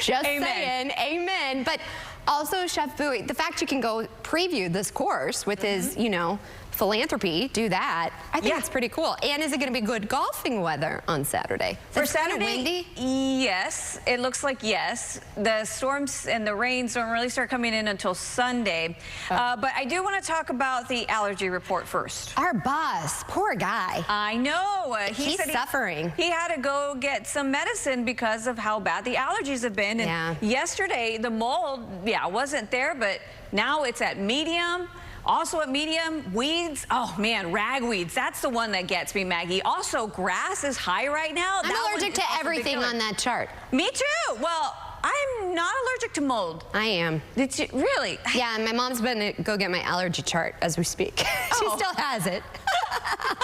Just saying, amen. But also, Chef Bowie, the fact you can go preview this course with his, you know, philanthropy, do that, I think it's pretty cool. And is it going to be good golfing weather on Saturday? For Saturday, windy? Yes, it looks like yes. The storms and the rains don't really start coming in until Sunday. But I do want to talk about the allergy report first. Our boss, poor guy. I know. He's suffering. He had to go get some medicine because of how bad the allergies have been. And yesterday, the mold, wasn't there, but now it's at medium. Also at medium, weeds, oh man, ragweeds, that's the one that gets me, Maggie. Also, grass is high right now. I'm allergic to everything on that chart. Me too. Well, I'm not allergic to mold. I am. Did you really? Yeah, my mom's been to go get my allergy chart as we speak. She still has it.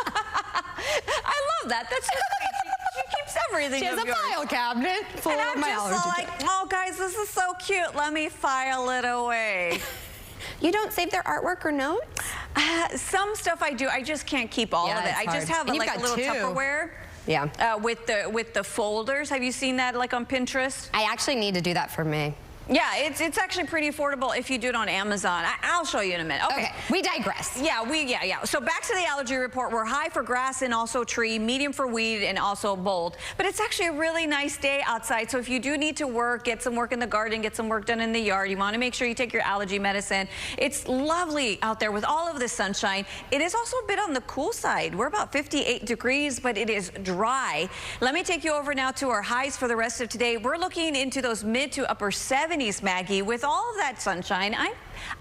I love that. That's so sweet. She keeps everything. She has a file cabinet full of my allergy chart. And I'm just like, oh guys, this is so cute. Let me file it away. You don't save their artwork or notes? Some stuff I do. I just can't keep all of it. I just have like a little Tupperware. Yeah. With the folders. Have you seen that like on Pinterest? I actually need to do that for me. Yeah, it's actually pretty affordable if you do it on Amazon. I'll show you in a minute. Okay, we digress. Yeah. So back to the allergy report. We're high for grass and also tree, medium for weed and also mold. But it's actually a really nice day outside. So if you do need to work, get some work in the garden, get some work done in the yard, you want to make sure you take your allergy medicine. It's lovely out there with all of the sunshine. It is also a bit on the cool side. We're about 58 degrees, but it is dry. Let me take you over now to our highs for the rest of today. We're looking into those mid to upper 70s. Maggie, with all of that sunshine, I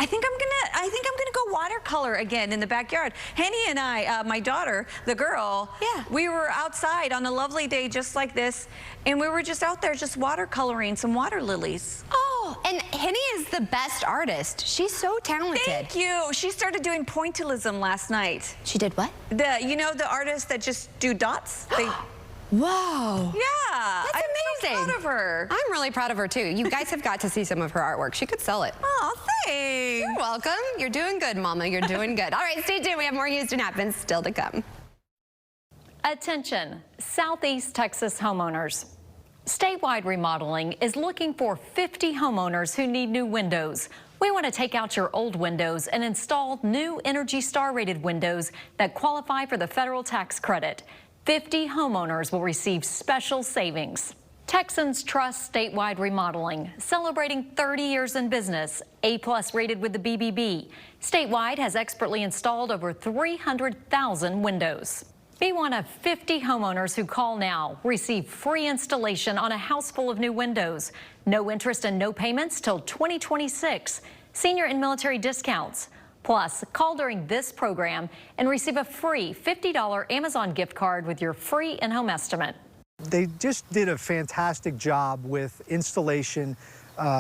think I'm gonna go watercolor again in the backyard. Henny and I, my daughter, the girl, we were outside on a lovely day just like this, and we were just out there just watercoloring some water lilies. Oh, and Henny is the best artist. She's so talented. Thank you. She started doing pointillism last night. She did what? You know the artists that just do dots? Whoa. Yeah. That's amazing. I'm so proud of her. I'm really proud of her, too. You guys have got to see some of her artwork. She could sell it. Oh, thanks. You're welcome. You're doing good, Mama. You're doing good. All right, stay tuned. We have more Houston Happens still to come. Attention, Southeast Texas homeowners. Statewide Remodeling is looking for 50 homeowners who need new windows. We want to take out your old windows and install new Energy Star rated windows that qualify for the federal tax credit. 50 homeowners will receive special savings. Texans trust Statewide Remodeling, celebrating 30 years in business, A+ rated with the BBB. Statewide has expertly installed over 300,000 windows. Be one of 50 homeowners who call now. Receive free installation on a house full of new windows. No interest and no payments till 2026. Senior and military discounts. Plus, call during this program and receive a free $50 Amazon gift card with your free in-home estimate. They just did a fantastic job with installation,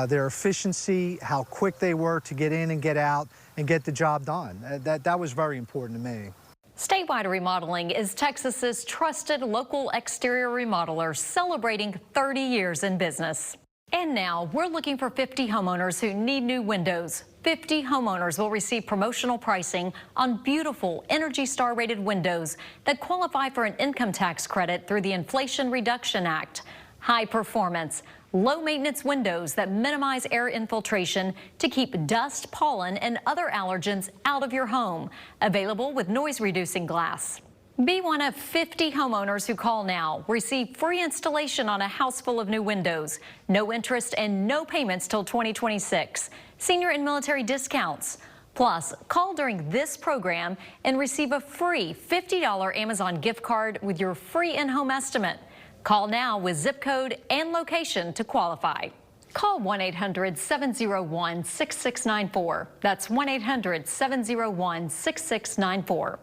their efficiency, how quick they were to get in and get out and get the job done. That was very important to me. Statewide Remodeling is Texas's trusted local exterior remodeler, celebrating 30 years in business. And now we're looking for 50 homeowners who need new windows. 50 homeowners will receive promotional pricing on beautiful Energy Star rated windows that qualify for an income tax credit through the Inflation Reduction Act. High performance, low maintenance windows that minimize air infiltration to keep dust, pollen, and other allergens out of your home. Available with noise reducing glass. Be one of 50 homeowners who call now. Receive free installation on a house full of new windows. No interest and no payments till 2026. Senior and military discounts. Plus, call during this program and receive a free $50 Amazon gift card with your free in-home estimate. Call now with zip code and location to qualify. Call 1-800-701-6694. That's 1-800-701-6694.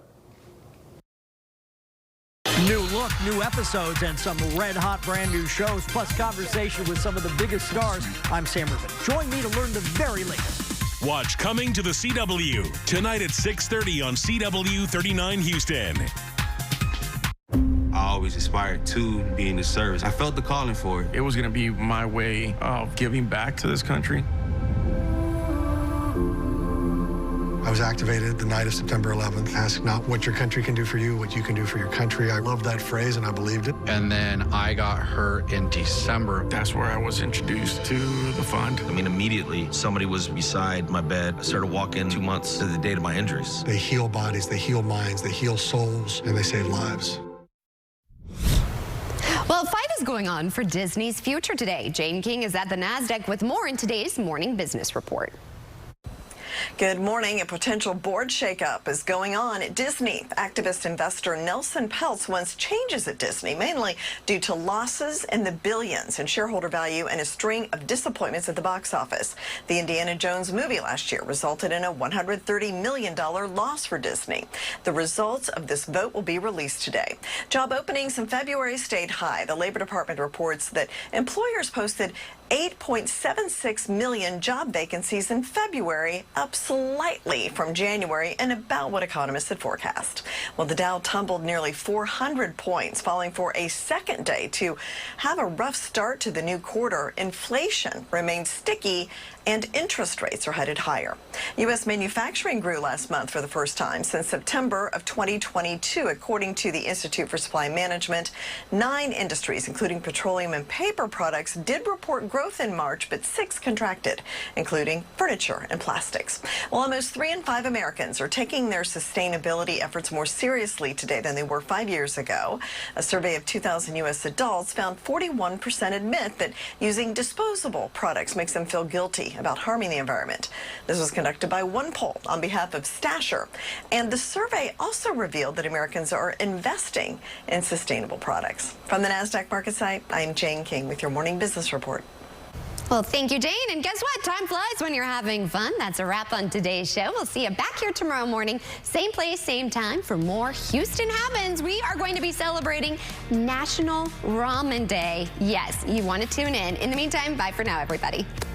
New look, new episodes, and some red-hot brand new shows, plus conversation with some of the biggest stars. I'm Sam Rubin. Join me to learn the very latest. Watch Coming to the CW tonight at 6:30 on CW 39 Houston. I always aspired to be in the service. I felt the calling for it. It was going to be my way of giving back to this country. I was activated the night of September 11th. Ask not what your country can do for you, what you can do for your country. I loved that phrase and I believed it. And then I got hurt in December. That's where I was introduced to the fund. I mean, immediately, somebody was beside my bed. I started walking 2 months to the date of my injuries. They heal bodies, they heal minds, they heal souls, and they save lives. Well, a fight is going on for Disney's future today. Jane King is at the NASDAQ with more in today's Morning Business Report. Good morning. A potential board shakeup is going on at Disney. Activist investor Nelson Peltz wants changes at Disney, mainly due to losses in the billions in shareholder value and a string of disappointments at the box office. The Indiana Jones movie last year resulted in a $130 million loss for Disney. The results of this vote will be released today. Job openings in February stayed high. The Labor Department reports that employers posted 8.76 million job vacancies in February, up slightly from January and about what economists had forecast. Well, the Dow tumbled nearly 400 points, falling for a second day to have a rough start to the new quarter. Inflation remains sticky and interest rates are headed higher. U.S. manufacturing grew last month for the first time since September of 2022, according to the Institute for Supply Management. 9 industries, including petroleum and paper products, did report growth in March, but 6 contracted, including furniture and plastics. Well, almost 3 in 5 Americans are taking their sustainability efforts more seriously today than they were 5 years ago. A survey of 2,000 U.S. adults found 41% admit that using disposable products makes them feel guilty about harming the environment. This was conducted by OnePoll on behalf of Stasher, and the survey also revealed that Americans are investing in sustainable products. From the NASDAQ market site, I'm Jane King with your Morning Business Report. Well, thank you, Jane. And guess what? Time flies when you're having fun. That's a wrap on today's show. We'll see you back here tomorrow morning, same place, same time for more Houston Happens. We are going to be celebrating National Ramen Day. Yes, you want to tune in. In the meantime, bye for now, everybody.